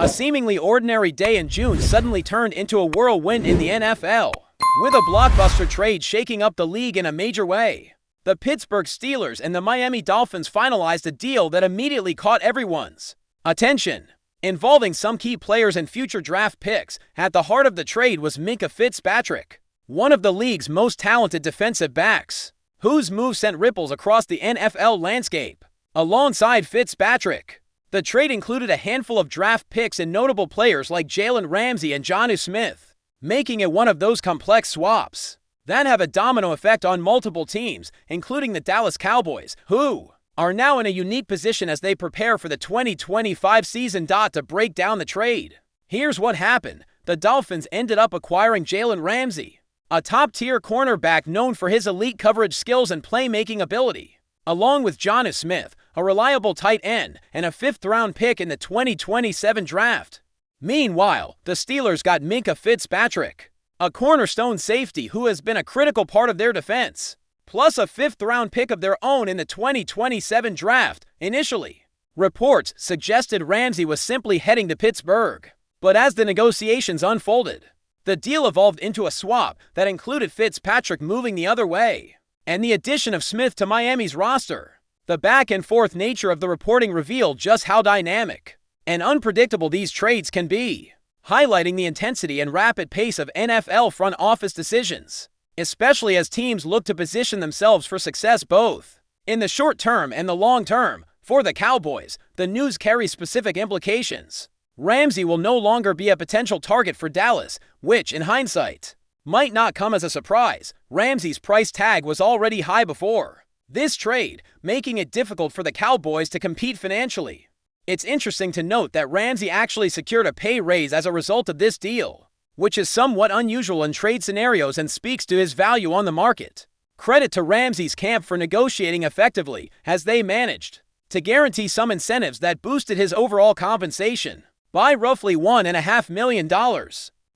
A seemingly ordinary day in June suddenly turned into a whirlwind in the NFL, with a blockbuster trade shaking up the league in a major way. The Pittsburgh Steelers and the Miami Dolphins finalized a deal that immediately caught everyone's attention, involving some key players and future draft picks. At the heart of the trade was Minkah Fitzpatrick, one of the league's most talented defensive backs, whose move sent ripples across the NFL landscape. Alongside Fitzpatrick, the trade included a handful of draft picks and notable players like Jalen Ramsey and Jonnu Smith, making it one of those complex swaps that have a domino effect on multiple teams, including the Dallas Cowboys, who are now in a unique position as they prepare for the 2025 season. To break down the trade, here's what happened. The Dolphins ended up acquiring Jalen Ramsey, a top-tier cornerback known for his elite coverage skills and playmaking ability, along with Jonnu Smith, a reliable tight end, and a fifth-round pick in the 2027 draft. Meanwhile, the Steelers got Minkah Fitzpatrick, a cornerstone safety who has been a critical part of their defense, plus a fifth-round pick of their own in the 2027 draft. Initially, reports suggested Ramsey was simply heading to Pittsburgh, but as the negotiations unfolded, the deal evolved into a swap that included Fitzpatrick moving the other way and the addition of Smith to Miami's roster. The back-and-forth nature of the reporting revealed just how dynamic and unpredictable these trades can be, highlighting the intensity and rapid pace of NFL front office decisions, especially as teams look to position themselves for success both in the short term and the long term. For the Cowboys, the news carries specific implications. Ramsey will no longer be a potential target for Dallas, which, in hindsight, might not come as a surprise. Ramsey's price tag was already high before this trade, making it difficult for the Cowboys to compete financially. It's interesting to note that Ramsey actually secured a pay raise as a result of this deal, which is somewhat unusual in trade scenarios and speaks to his value on the market. Credit to Ramsey's camp for negotiating effectively, as they managed to guarantee some incentives that boosted his overall compensation by roughly $1.5 million.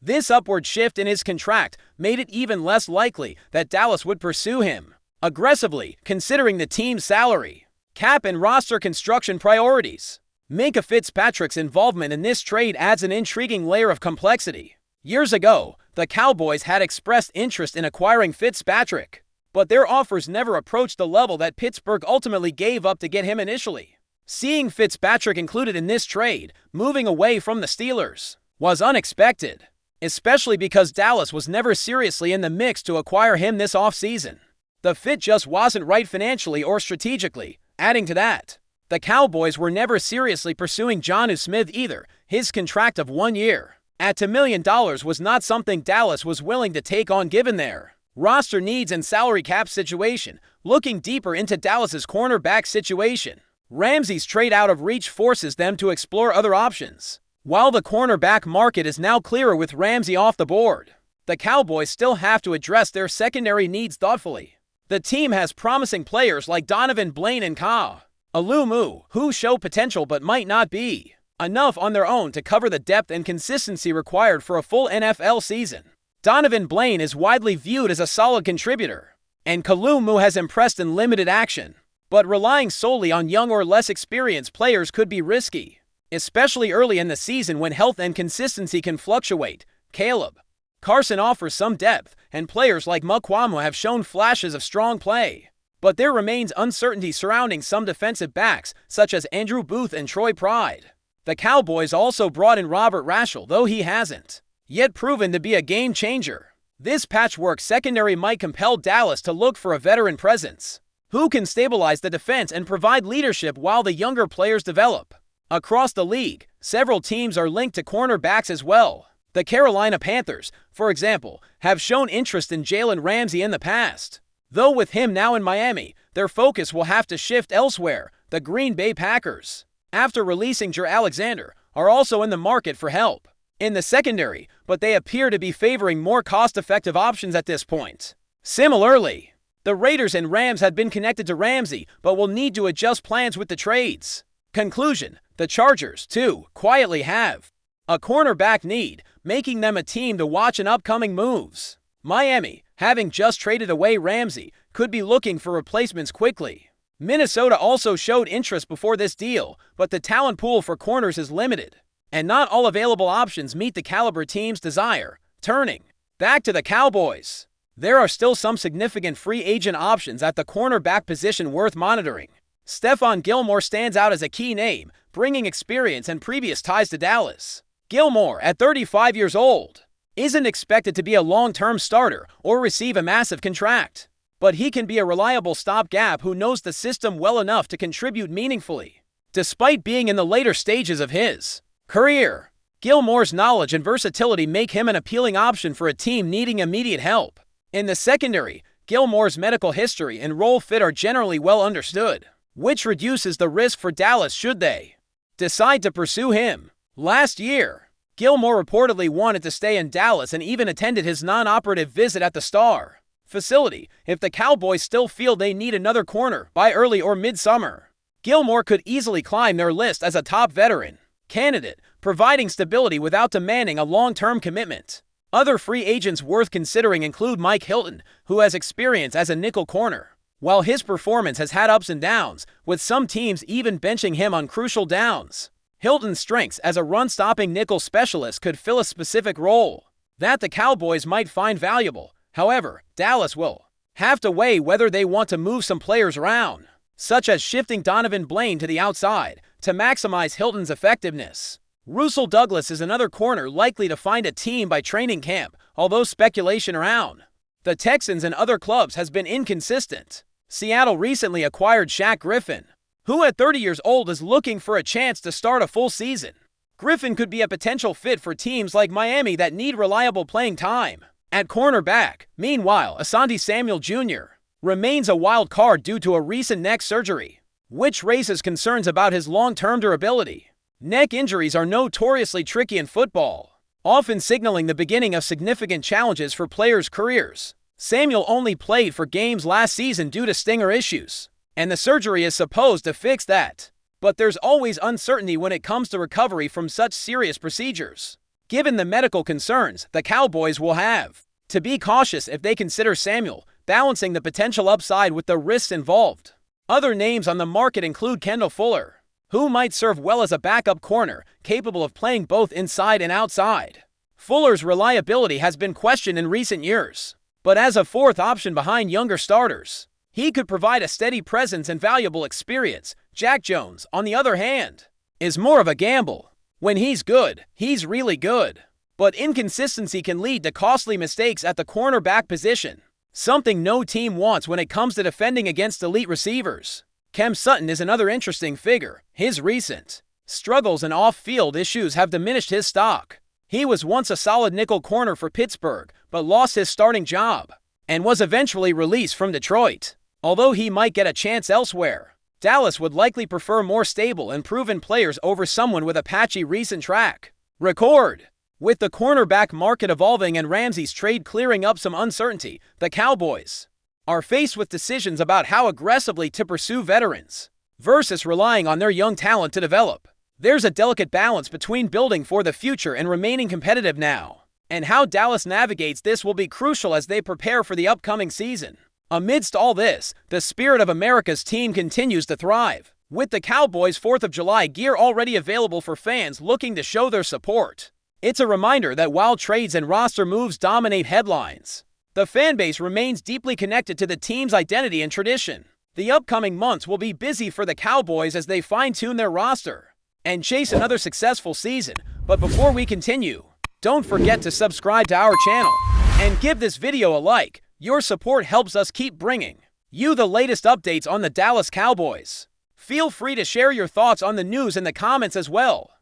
This upward shift in his contract made it even less likely that Dallas would pursue him aggressively, considering the team's salary cap and roster construction priorities. Minkah Fitzpatrick's involvement in this trade adds an intriguing layer of complexity. Years ago, the Cowboys had expressed interest in acquiring Fitzpatrick, but their offers never approached the level that Pittsburgh ultimately gave up to get him initially. Seeing Fitzpatrick included in this trade, moving away from the Steelers, was unexpected, especially because Dallas was never seriously in the mix to acquire him this offseason. The fit just wasn't right financially or strategically. Adding to that, the Cowboys were never seriously pursuing Jonnu Smith either. His contract of 1 year at $2 million was not something Dallas was willing to take on given their roster needs and salary cap situation. Looking deeper into Dallas's cornerback situation, Ramsey's trade out of reach forces them to explore other options. While the cornerback market is now clearer with Ramsey off the board, the Cowboys still have to address their secondary needs thoughtfully. The team has promising players like Donovan Blaine and Ka Alumu, who show potential but might not be enough on their own to cover the depth and consistency required for a full NFL season. Donovan Blaine is widely viewed as a solid contributor, and Alumu has impressed in limited action, but relying solely on young or less experienced players could be risky, especially early in the season when health and consistency can fluctuate. Caleb Carson offers some depth, and players like Mukwamu have shown flashes of strong play, but there remains uncertainty surrounding some defensive backs, such as Andrew Booth and Troy Pride. The Cowboys also brought in Robert Rashel, though he hasn't yet proven to be a game changer. This patchwork secondary might compel Dallas to look for a veteran presence who can stabilize the defense and provide leadership while the younger players develop. Across the league, several teams are linked to cornerbacks as well. The Carolina Panthers, for example, have shown interest in Jalen Ramsey in the past, though with him now in Miami, their focus will have to shift elsewhere. The Green Bay Packers, after releasing Jaire Alexander, are also in the market for help in the secondary, but they appear to be favoring more cost-effective options at this point. Similarly, the Raiders and Rams had been connected to Ramsey, but will need to adjust plans with the trades. Conclusion: the Chargers, too, quietly have a cornerback need, making them a team to watch in upcoming moves. Miami, having just traded away Ramsey, could be looking for replacements quickly. Minnesota also showed interest before this deal, but the talent pool for corners is limited. and not all available options meet the caliber team's desire. Turning back to the Cowboys, there are still some significant free agent options at the cornerback position worth monitoring. Stephon Gilmore stands out as a key name, bringing experience and previous ties to Dallas. Gilmore, at 35 years old, isn't expected to be a long-term starter or receive a massive contract, but he can be a reliable stopgap who knows the system well enough to contribute meaningfully. Despite being in the later stages of his career, Gilmore's knowledge and versatility make him an appealing option for a team needing immediate help. In the secondary, Gilmore's medical history and role fit are generally well understood, which reduces the risk for Dallas should they decide to pursue him. Last year, Gilmore reportedly wanted to stay in Dallas and even attended his non-operative visit at the Star facility if the Cowboys still feel they need another corner by early or mid-summer. Gilmore could easily climb their list as a top veteran candidate, providing stability without demanding a long-term commitment. Other free agents worth considering include Mike Hilton, who has experience as a nickel corner. While his performance has had ups and downs, with some teams even benching him on crucial downs, Hilton's strengths as a run-stopping nickel specialist could fill a specific role that the Cowboys might find valuable. However, Dallas will have to weigh whether they want to move some players around, such as shifting Donovan Blaine to the outside to maximize Hilton's effectiveness. Russell Douglas is another corner likely to find a team by training camp, although speculation around the Texans and other clubs has been inconsistent. Seattle recently acquired Shaq Griffin, who at 30 years old is looking for a chance to start a full season. Griffin could be a potential fit for teams like Miami that need reliable playing time. At cornerback, meanwhile, Asante Samuel Jr. remains a wild card due to a recent neck surgery, which raises concerns about his long-term durability. Neck injuries are notoriously tricky in football, often signaling the beginning of significant challenges for players' careers. Samuel only played 4 games last season due to stinger issues, and the surgery is supposed to fix that. But there's always uncertainty when it comes to recovery from such serious procedures. Given the medical concerns, the Cowboys will have to be cautious if they consider Samuel, balancing the potential upside with the risks involved. Other names on the market include Kendall Fuller, who might serve well as a backup corner, capable of playing both inside and outside. Fuller's reliability has been questioned in recent years, but as a fourth option behind younger starters, he could provide a steady presence and valuable experience. Jack Jones, on the other hand, is more of a gamble. When he's good, he's really good. But inconsistency can lead to costly mistakes at the cornerback position, something no team wants when it comes to defending against elite receivers. Cam Sutton is another interesting figure. His recent struggles and off-field issues have diminished his stock. He was once a solid nickel corner for Pittsburgh, but lost his starting job and was eventually released from Detroit. Although he might get a chance elsewhere, Dallas would likely prefer more stable and proven players over someone with a patchy recent track record. With the cornerback market evolving and Ramsey's trade clearing up some uncertainty, the Cowboys are faced with decisions about how aggressively to pursue veterans versus relying on their young talent to develop. There's a delicate balance between building for the future and remaining competitive now, and how Dallas navigates this will be crucial as they prepare for the upcoming season. Amidst all this, the spirit of America's team continues to thrive, with the Cowboys' 4th of July gear already available for fans looking to show their support. It's a reminder that while trades and roster moves dominate headlines, the fanbase remains deeply connected to the team's identity and tradition. The upcoming months will be busy for the Cowboys as they fine-tune their roster and chase another successful season. But before we continue, don't forget to subscribe to our channel and give this video a like. Your support helps us keep bringing you the latest updates on the Dallas Cowboys. Feel free to share your thoughts on the news in the comments as well.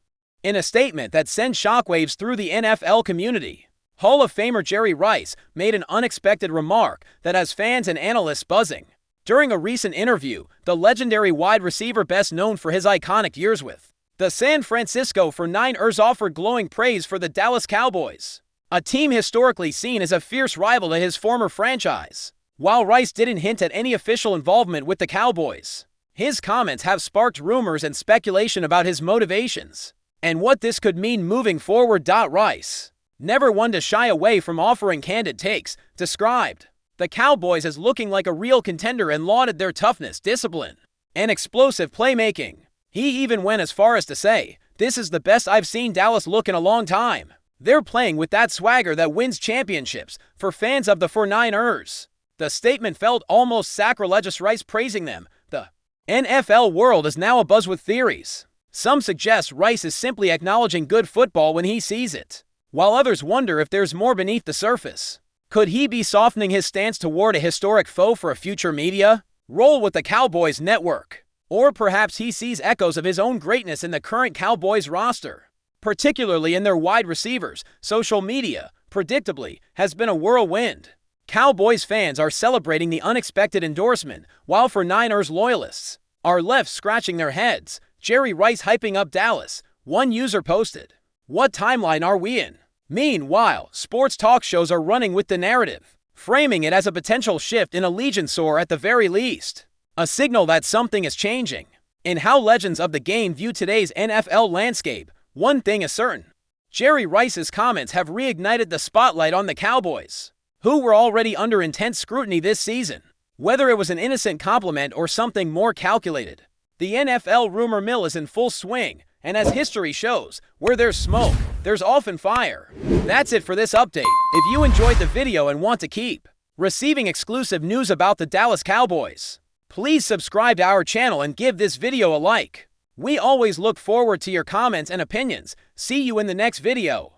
In a statement that sent shockwaves through the NFL community, Hall of Famer Jerry Rice made an unexpected remark that has fans and analysts buzzing. During a recent interview, the legendary wide receiver best known for his iconic years with the San Francisco 49ers offered glowing praise for the Dallas Cowboys, a team historically seen as a fierce rival to his former franchise. While Rice didn't hint at any official involvement with the Cowboys, his comments have sparked rumors and speculation about his motivations and what this could mean moving forward. Rice, never one to shy away from offering candid takes, described the Cowboys as looking like a real contender and lauded their toughness, discipline, and explosive playmaking. He even went as far as to say, "This is the best I've seen Dallas look in a long time. They're playing with that swagger that wins championships for fans of the 49ers." The statement felt almost sacrilegious, Rice praising them. The NFL world is now abuzz with theories. Some suggest Rice is simply acknowledging good football when he sees it, while others wonder if there's more beneath the surface. Could he be softening his stance toward a historic foe for a future media role with the Cowboys network? Or perhaps he sees echoes of his own greatness in the current Cowboys roster, particularly in their wide receivers. Social media, predictably, has been a whirlwind. Cowboys fans are celebrating the unexpected endorsement, while for Niners loyalists are left scratching their heads. Jerry Rice hyping up Dallas, one user posted. "What timeline are we in?" Meanwhile, sports talk shows are running with the narrative, framing it as a potential shift in allegiance or, at the very least, a signal that something is changing. In how legends of the game view today's NFL landscape, one thing is certain. Jerry Rice's comments have reignited the spotlight on the Cowboys, who were already under intense scrutiny this season. Whether it was an innocent compliment or something more calculated, the NFL rumor mill is in full swing, and as history shows, where there's smoke, there's often fire. That's it for this update. If you enjoyed the video and want to keep receiving exclusive news about the Dallas Cowboys, please subscribe to our channel and give this video a like. We always look forward to your comments and opinions. See you in the next video.